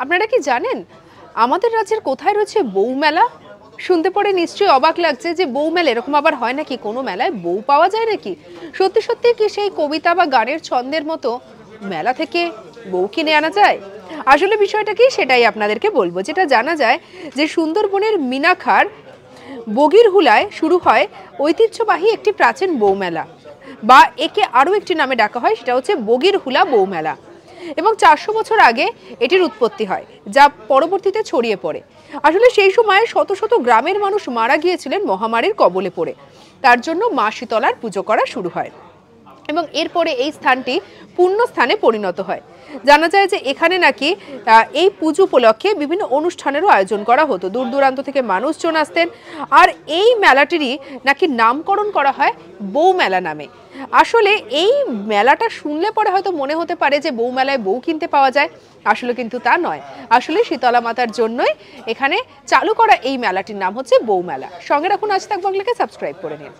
আপনারা কি জানেন আমাদের রাজ্যের কোথায় রয়েছে বউ মেলা? শুনতে পরে নিশ্চয়ই অবাক লাগছে যে বউ মেলা এরকম আবার হয় নাকি? কোনো মেলায় বউ পাওয়া যায় নাকি? সত্যি সত্যি কি সেই কবিতা বা গানের ছন্দের মতো মেলা থেকে বউ কিনে আনা যায়? আসলে বিষয়টা কি সেটাই আপনাদেরকে বলবো। যেটা জানা যায় যে সুন্দরবনের মিনাখার বগিরহুলায় শুরু হয় ঐতিহ্যবাহী একটি প্রাচীন বউ মেলা, বা একে আরো একটি নামে ডাকা হয়, সেটা হচ্ছে বগিরহুলা বউ মেলা। এবং 400 বছর আগে এটির উৎপত্তি হয়, যা পরবর্তীতে ছড়িয়ে পড়ে। আসলে সেই সময় শত শত গ্রামের মানুষ মারা গিয়েছিলেন মহামারীর কবলে পড়ে। তার জন্য মা শীতলার পুজো করা শুরু হয় এবং এরপরে এই স্থানটি পূর্ণ স্থানে পরিণত হয়। জানা যায় যে এখানে নাকি এই পুজো উপলক্ষে বিভিন্ন অনুষ্ঠানেরও আয়োজন করা হতো, দূর দূরান্ত থেকে মানুষজন আসতেন। আর এই মেলাটিরই নাকি নামকরণ করা হয় বউ মেলা নামে। আসলে এই মেলাটা শুনলে পরে হয়তো মনে হতে পারে যে বউ মেলায় বউ কিনতে পাওয়া যায়, আসলে কিন্তু তা নয়। আসলে শীতলা মাতার জন্যই এখানে চালু করা এই মেলাটির নাম হচ্ছে বউ মেলা। সঙ্গে রাখুন আজ তাক বাংলাকে, সাবস্ক্রাইব করে নিন।